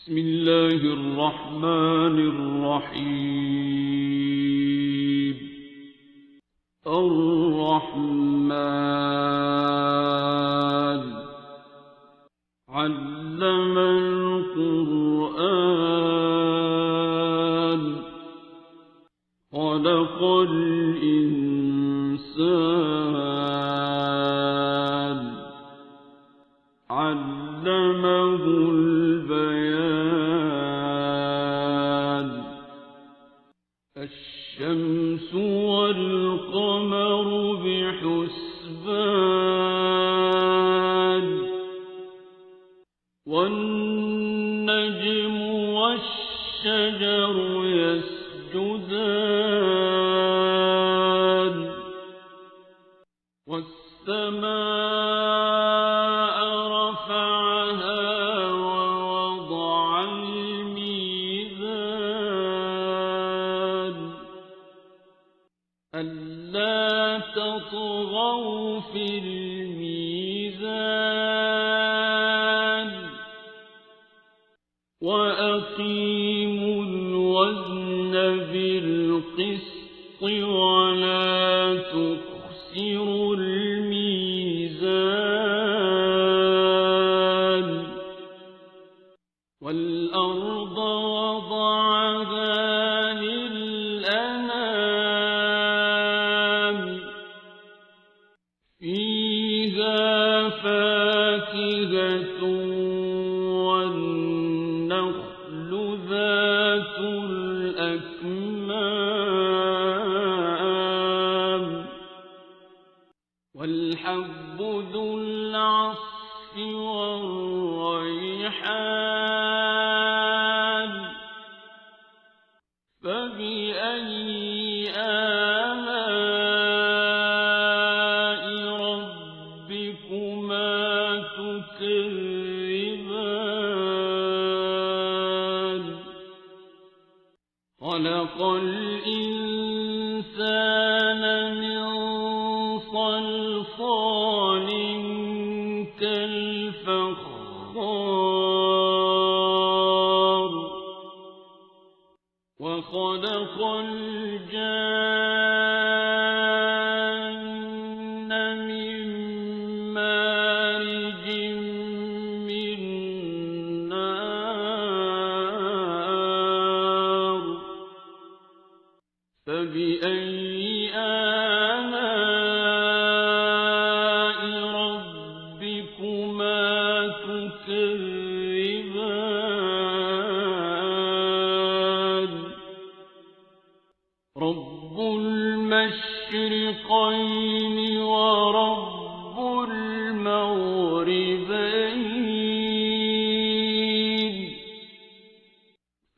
بسم الله الرحمن الرحيم. الرحمن علم القرآن خلق الإنسان علمه البيان. الشمس والقمر بحسبان والنجم والشجر يسجدان والسماء رفعها ووضع الميزان ألا تطغوا في الميزان وأقيموا الوزن بالقسط ولا تخسروا الميزان. والأرض وضعها للأنام فيها فاكهة والنخل ذات الأكمام والحب ذو العصف والريحان. فبأي آلاء ربكما تكذبان. خلق الإنسان من صلصال كالفخار وخلق الجان من مارج من نار. فبأي آلاء ربكما تكذبان. رب المشرقين ورب المغربين.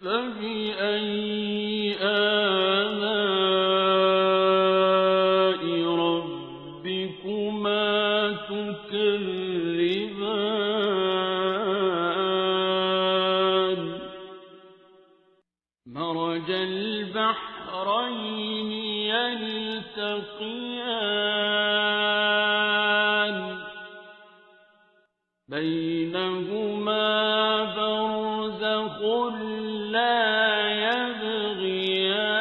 فبأي آلاء ربكما تكذبان. مرج البحرين يلتقيان بينهما برزخ لا يبغيان.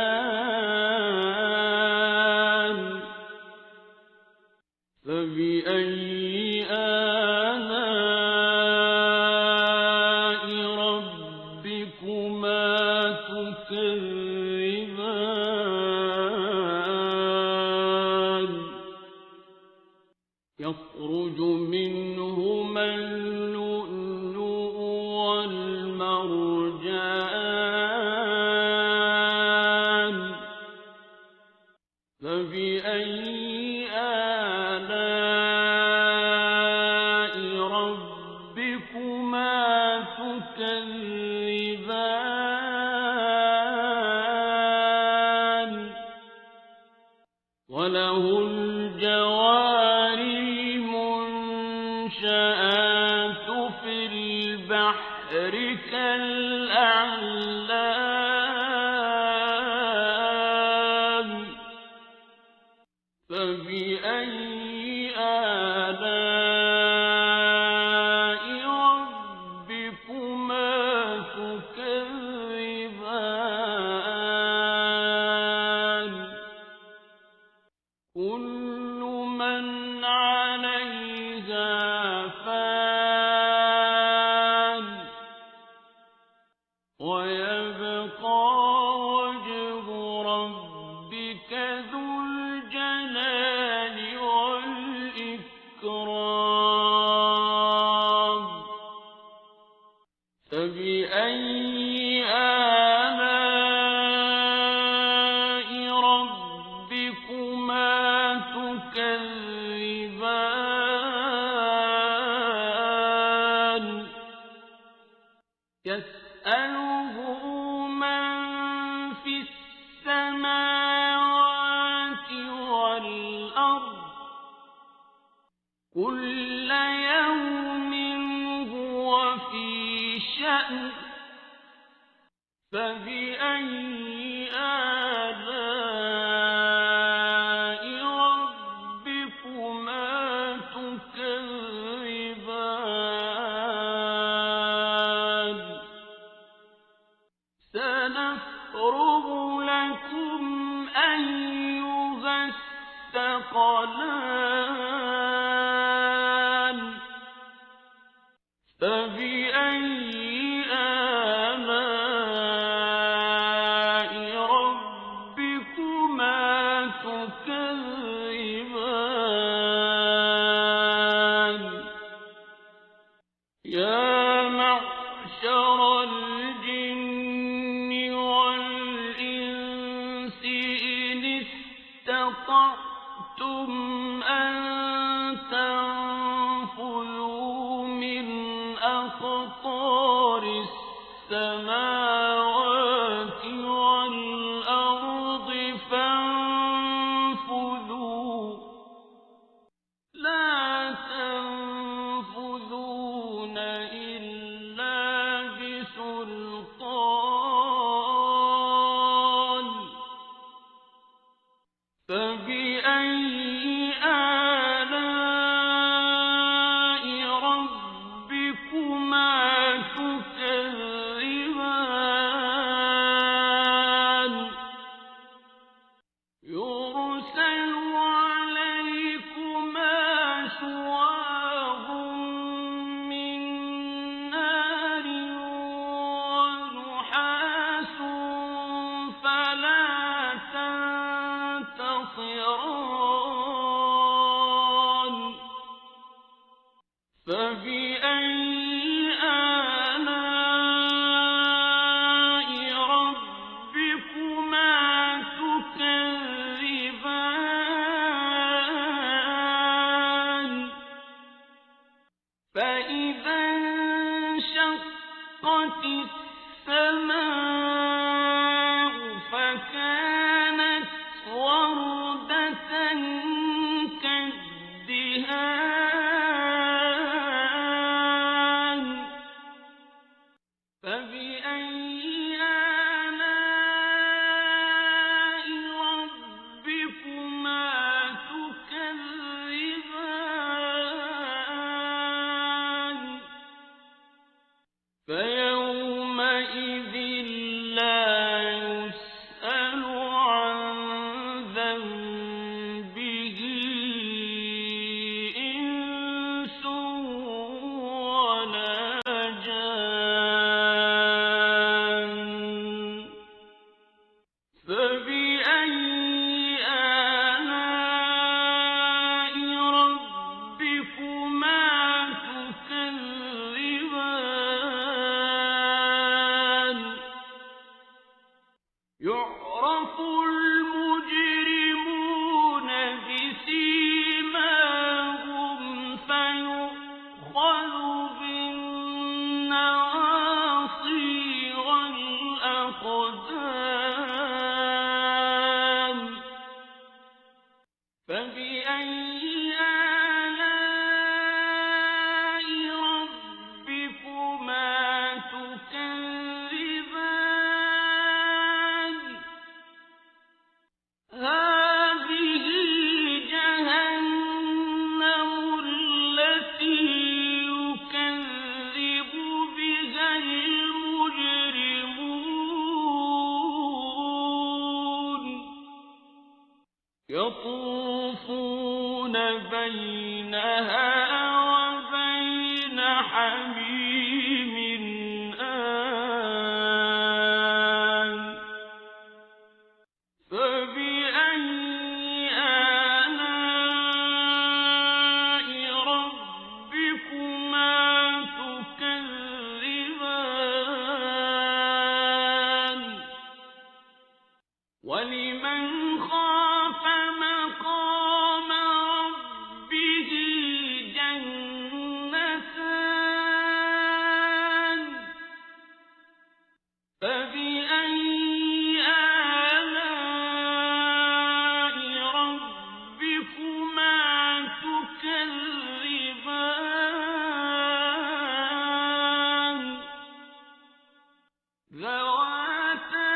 فبأي آلاء ربكما تكذبان. يخرج منهما اللؤلؤ والمرجان. فبأي آلاء ربكما تكذبان. وله الجوار المنشآت في البحر كالأعلام. فبأي آلاء ربكما فبأي آلاء ربكما تكذبان يسأله من في السماوات والأرض كل يوم هو في شأن فبأي آلاء ربكما تكذبان سنفرغ لكم أيها الثقلان فبأي آلاء ربكما تكذبان يا معشر الجن والإنس إن استطعتم أن تنفذوا من أقطار السماوات والأرض فانفذوا لا تنفذون إلا بسلطان فبأي آلاء ربكما تكذبان يرسل عليكما شواظ من نار ونحاس فلا تنتصران فبأي آلاء ربكما تكذبان فإذا انشقت السماء فكانت وردة كالدهان فبأي آلاء ربكما تكذبان فيومئذ لا يسأل عن ذنبه إنس ولا جان فبأي آلاء ربكما تكذبان يعرف المجرمون بسيماهم فيؤخذ بالنواصي والأقدام فبأي آلاء ربكما تكذبان هذه جهنم التي يكذب بها المجرمون يطوفون بينها وبين حميم آن فبأي آلاء ربكما تكذبان فبأي آلاء ربكما تكذبان ذواتا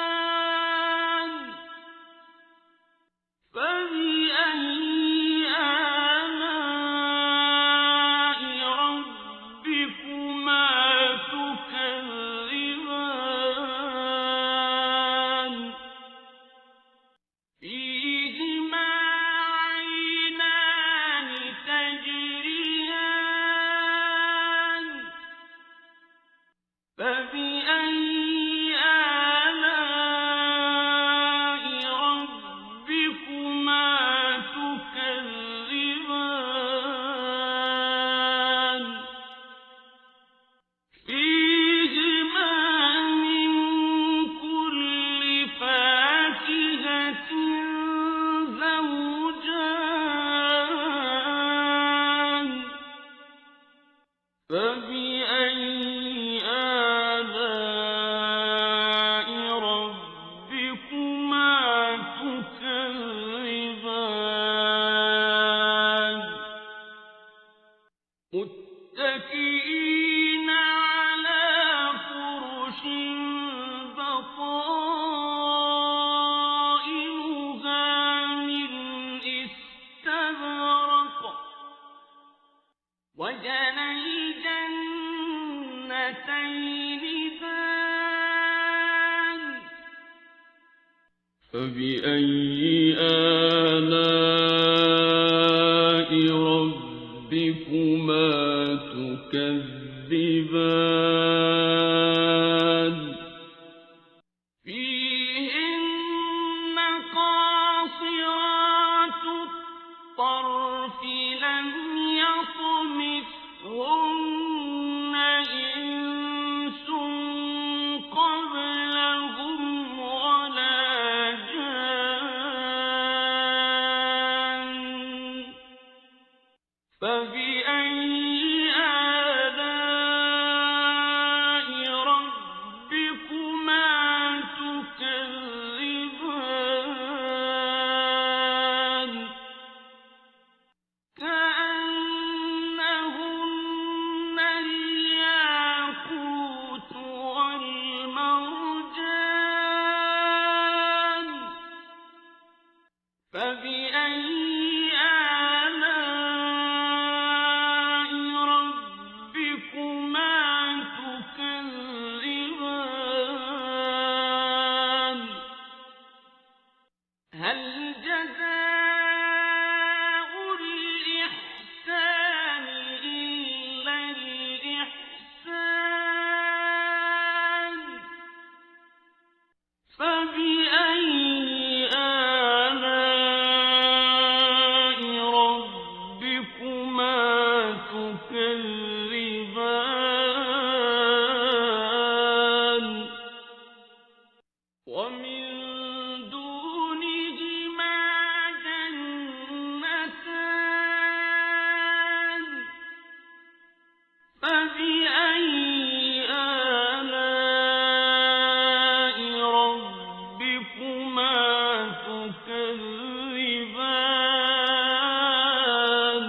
أفنان فبأي آلاء ربكما تكذبان فيهما عينان تجريان فبأي آلاء ربكما تكذبان فيهما من كل فاكهة زوجان فبأي آلاء ربكما تكذبان متكئين على فرش بطائنها من استبرق وجنى الجنتين دان فبأي آلاء ربكما تكذبان فيهن قاصرات الطرف لم يطمثهن إنس قبلهم ولا جان فبأي آلاء ربكما تكذبان كأنهن الياقوت والمرجان فبأي آلاء ربكما تكذبان هل جزاء الإحسان إلا الإحسان فبأي آلاء ربكما تكذبان ومن دونهما جنتان فبأي آلاء ربكما تكذبان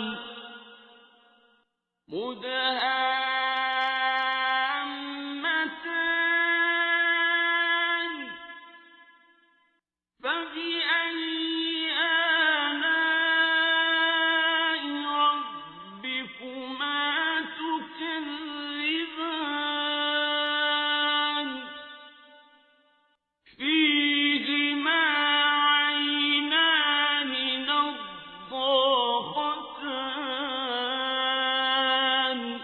مدهامتان فبأي آلاء ربكما تكذبان فيهما عينان نضاختان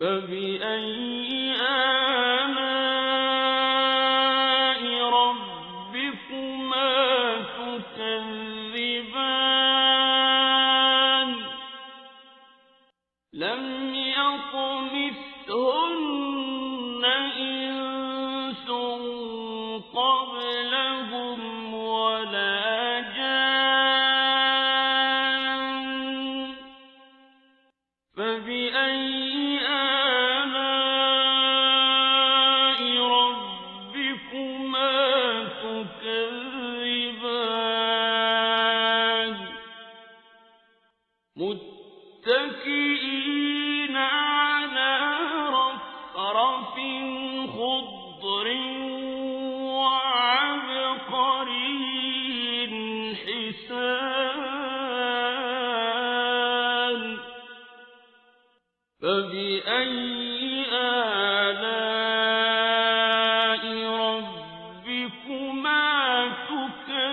فبأي آلاء ربكما تكذبان لم يطمثهن إنس قبلهم ولا جان فبأي آلاء ربكما تكذبان متكئين على رفرف خضر وعبقري حسان فبأي آلاء ربكما تكذبان